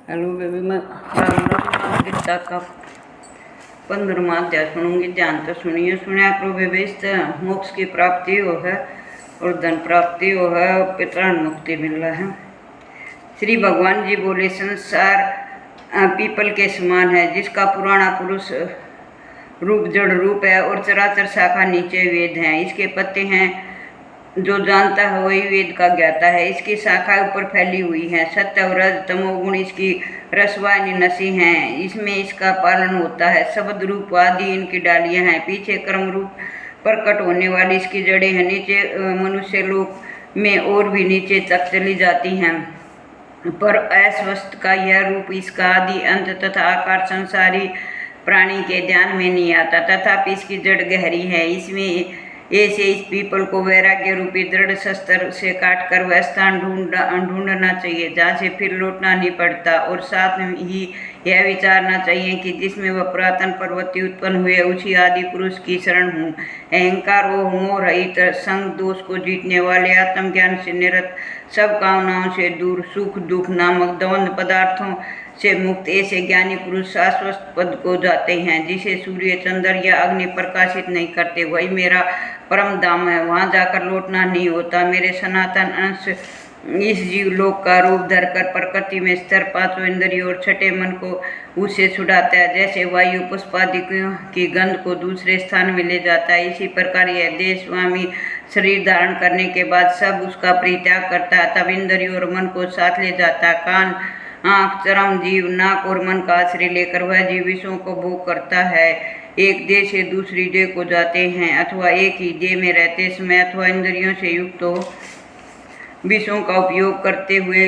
Hello baby, मैं गीता का 15वां अध्याय सुनूंगी। ध्यान तो सुनिया करो बेबी। इस मोक्ष की प्राप्ति हो है और धन प्राप्ति हो है और पितरान मुक्ति मिल रहा है। श्री भगवान जी बोले, संसार पीपल के समान है, जिसका पुराना पुरुष रूप जड़ रूप है और चराचर शाखा नीचे वेद हैं। इसके पत्ते हैं, जो जानता है वही वेद का ज्ञाता है। इसकी शाखाएं ऊपर फैली हुई हैं। सत्य और रज तमोगुण इसकी रसवाहिनी नसी हैं, इसमें इसका पालन होता है। शब्द रूप आदि इनकी डालियां हैं। पीछे कर्म रूप प्रकट होने वाली इसकी जड़ें हैं। नीचे मनुष्य लोक में और भी नीचे तक चली जाती हैं, पर अस्वस्थ का यह रूप इसका आदि अंत तथा आकार संसारी प्राणी के ध्यान में नहीं आता। तथापि इसकी जड़ गहरी है। इसमें ऐसे इस पीपल को वैराग्य रूपी दृढ़ शस्त्र से काट कर वह स्थान ढूंढना चाहिए जहाँ से फिर लौटना नहीं पड़ता। और साथ में ही यह विचारना चाहिए कि जिसमें वह पुरातन पर्वती उत्पन्न हुए उसी आदि पुरुष की शरण हूँ। अहंकार वो मोह रहित, संग दोष को जीतने वाले, आत्मज्ञान से निरत, सब कामनाओं से दूर, सुख दुख नामक द्वंद्व पदार्थों से मुक्त ऐसे ज्ञानी पुरुष शाश्वत पद को जाते हैं, जिसे सूर्य चंद्र या अग्नि प्रकाशित नहीं करते। वही मेरा परम धाम है, वहाँ जाकर लौटना नहीं होता। मेरे सनातन अंश इस जीव लोक का रूप धरकर प्रकृति में स्थिर पांचों इंद्रियों और छठे मन को उससे छुड़ाता है। जैसे वायु पुष्पादिकों की गंध को दूसरे स्थान में ले जाता है, इसी प्रकार यह देह स्वामी शरीर धारण करने के बाद सब उसका परित्याग करता है। तब इंद्रियों और मन को साथ ले जाता है। कान, आँख, चरम, जीव, नाक और मन का आश्रय लेकर वह जीव विषयों को भोग करता है। एक देह से दूसरी देह को जाते हैं, अथवा एक ही देह में रहते समय अथवा इंद्रियों से युक्त हो विषयों का उपयोग करते हुए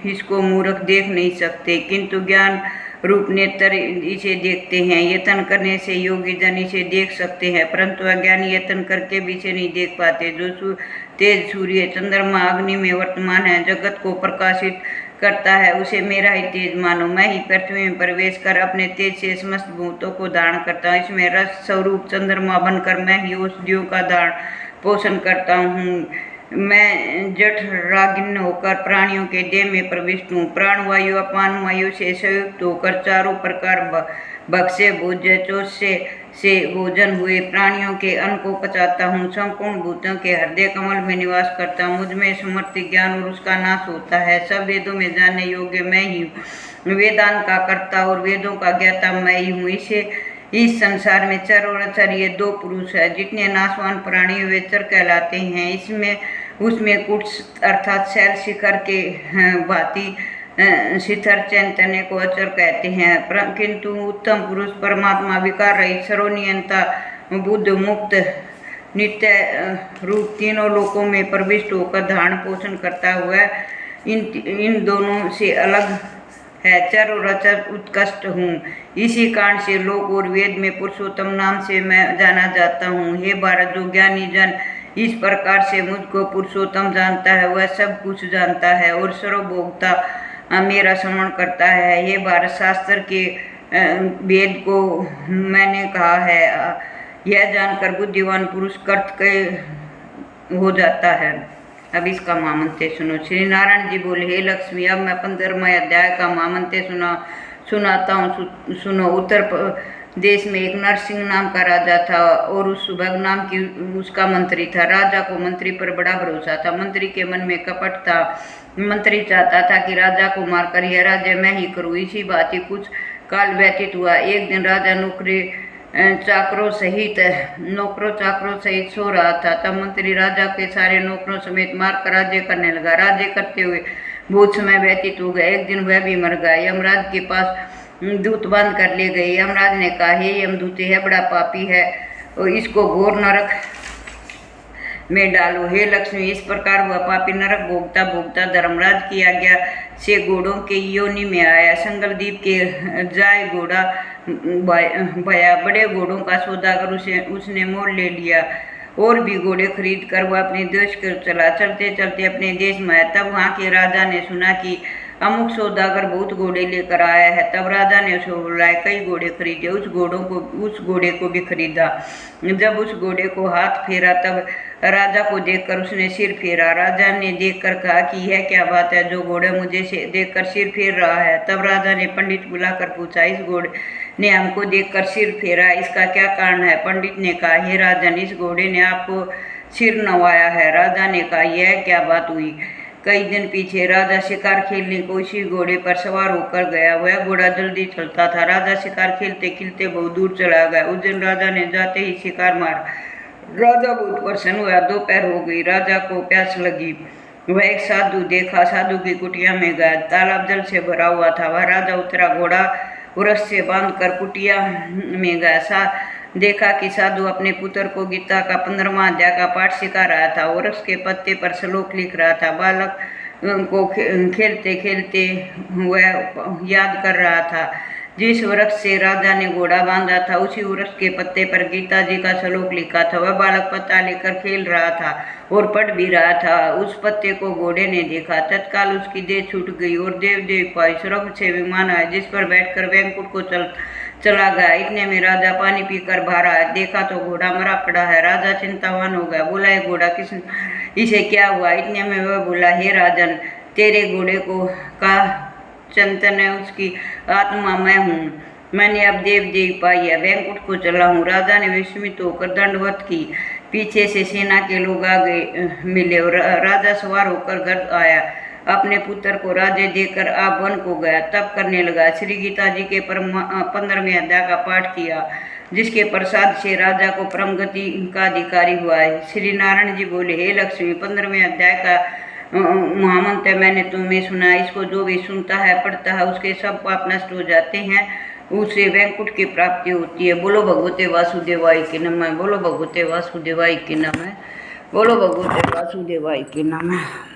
इसको मूर्ख देख नहीं सकते, किंतु ज्ञान रूप नेत्र इसे देखते हैं। यत्न करने से योगी जन इसे देख सकते हैं, परंतु अज्ञानी यत्न करके भी इसे नहीं देख पाते। जो तेज सूर्य चंद्रमा अग्नि में वर्तमान है, जगत को प्रकाशित करता है, उसे मेरा ही तेज मानो। मैं ही पृथ्वी में प्रवेश कर अपने तेज से समस्त भूतों को धारण करता हूँ। इसमें रस स्वरूप चंद्रमा बनकर मैं ही औषधियों का धारण पोषण करता हूँ। मैं जठ रागिन होकर प्राणियों के देह में प्रविष्ट हूँ। प्राण वायु अपान वायु से संयुक्त होकर चारों प्रकार भक्ष्य भोज्य चौष्य से भोजन हुए प्राणियों के अन्न को पचाता हूँ। संपूर्ण भूतों के हृदय कमल में निवास करता हूँ। मुझ में समर्थ ज्ञान और उसका नाश होता है। सब वेदों में जानने योग्य मैं ही हूँ। वेदांत का कर्ता और वेदों का ज्ञाता मैं ही हूँ। इस संसार में चर और अचर ये दो पुरुष है। जितने नाशवान प्राणी वे चर कहलाते हैं। उसमें कुछ अर्थात शैल शिखर के भांति शिखर चैतन्य को अचर कहते हैं, किंतु उत्तम पुरुष परमात्मा विकार रहित सर्वनियंता बुद्ध मुक्त नित्य रूप तीनों लोकों में प्रविष्ट होकर धारण पोषण करता हुआ इन दोनों से अलग है। चर और अचर उत्कृष्ट हूँ। इसी कारण से लोक और वेद में पुरुषोत्तम नाम से मैं जाना जाता हूँ। हे भारत, जो ज्ञानी जन इस प्रकार से मुझको पुरुषोत्तम जानता है, वह सब कुछ जानता है और सर्वभोक्ता मेरा स्मरण करता है। हे भारत, शास्त्र के वेद को मैंने कहा है, यह जानकर बुद्धिमान पुरुष कर्त के हो जाता है। अब इसका महामंत्र सुनो। श्री नारायण जी बोले, हे लक्ष्मी, अब मैं 15वें अध्याय का महामंत्र सुनाता हूँ। सुनो। उत्तर देश में एक नरसिंह नाम का राजा था और उस सुभग नाम की उसका मंत्री था। राजा को मंत्री पर बड़ा भरोसा था। मंत्री के मन में कपट था। मंत्री चाहता था कि राजा को मारकर यह राज्य मैं ही करूँ। इसी बात ही कुछ काल व्यतीत हुआ। एक दिन राजा नौकरों चाकरों सहित सो रहा था। तब मंत्री राजा के सारे नौकरों समेत मारकर राज्य करने लगा। राज्य करते हुए बहुत समय व्यतीत हो गया। एक दिन वह भी मर गया। यमराज के पास दूत बांध कर ले गए। यमराज ने कहा, हे यमदूत, यह बड़ा पापी है और इसको घोर नरक में डालो। हे लक्ष्मी, इस प्रकार वह पापी नरक भोगता भोगता धर्मराज की आज्ञा से घोड़ों के योनि में आया। संगलदीप के जाय घोड़ा भया। बड़े घोड़ों का सौदागर उसने मोल ले लिया और भी घोड़े खरीद कर वह अपने देश को चला। चलते चलते अपने देश में आया। तब वहाँ के राजा ने सुना कि अमुक सौदागर बहुत घोड़े लेकर आया है। तब राजा ने उसे बुलाया, कई घोड़े खरीदे, उस घोड़े को भी खरीदा। जब उस घोड़े को हाथ फेरा तब राजा को देखकर उसने सिर फेरा। राजा ने देखकर कहा कि यह क्या बात है, जो घोड़ा मुझे देखकर सिर फेर रहा है। तब राजा ने पंडित बुलाकर पूछा, इस घोड़े ने हमको देखकर सिर फेरा, इसका क्या कारण है? पंडित ने कहा, हे राजन, इस घोड़े ने आपको सिर नवाया है। राजा ने कहा, यह क्या बात हुई? कई दिन पीछे राजा शिकार खेलने को उसी घोड़े पर सवार होकर गया। वह घोड़ा जल्दी चलता था। राजा शिकार खेलते खेलते बहुत दूर चला गया। उस दिन राजा ने जाते ही शिकार मारा। राजा बहुत प्रसन्न हुआ। दोपहर हो गई, राजा को प्यास लगी। वह एक साधु देखा, साधु की कुटिया में गया। तालाब जल से भरा हुआ था। वह राजा उतरा, घोड़ा उरस से बांधकर कुटिया में गया। देखा कि साधु अपने पुत्र को गीता का 15वां अध्याय का पाठ सिखा रहा था। उरस के पत्ते पर श्लोक लिख रहा था। बालक को खेलते खेलते वह याद कर रहा था। जिस वृक्ष से राजा ने घोड़ा बांधा था, उसी वृक्ष के पत्ते पर गीता जी का श्लोक लिखा था। वह बालक पत्ता लेकर खेल रहा था और पढ़ भी रहा था। उस पत्ते को घोड़े ने देखा। तत्काल उसकी देह छूट गई और देव पाई स्वर्ग से विमान आया, जिस पर बैठकर वैकुंठ को चला गया। इतने में राजा पानी पीकर बाहर आया। देखा तो घोड़ा मरा पड़ा है। राजा चिंतावान हो गया। बोला, ये घोड़ा इसे क्या हुआ? इतने में वह बोला, हे राजन, तेरे घोड़े को का चिंतन है, उसकी आत्मा मैं हूँ। मैंने अब देव पाई है, वैकुंठ को चला हूँ। राजा ने विस्मित होकर दंडवत की। पीछे से सेना के लोग आगे मिले और राजा सवार होकर घर आया। अपने पुत्र को राजे देकर आप वन को गया। तब करने लगा। श्री गीता जी के 15वें अध्याय का पाठ किया, जिसके प्रसाद से राजा को परम गति का अधिकारी हुआ है। श्री नारायण जी बोले, हे लक्ष्मी, 15वें अध्याय का महामंत्र मैंने तुम्हें सुना। इसको जो भी सुनता है, पढ़ता है, उसके सब पाप नष्ट हो जाते हैं, उसे वैकुंठ की प्राप्ति होती है। बोलो भगवते वासुदेवाय के नमः। बोलो भगवते वासुदेवाय के नमः। बोलो भगवते वासुदेवाय के नमः।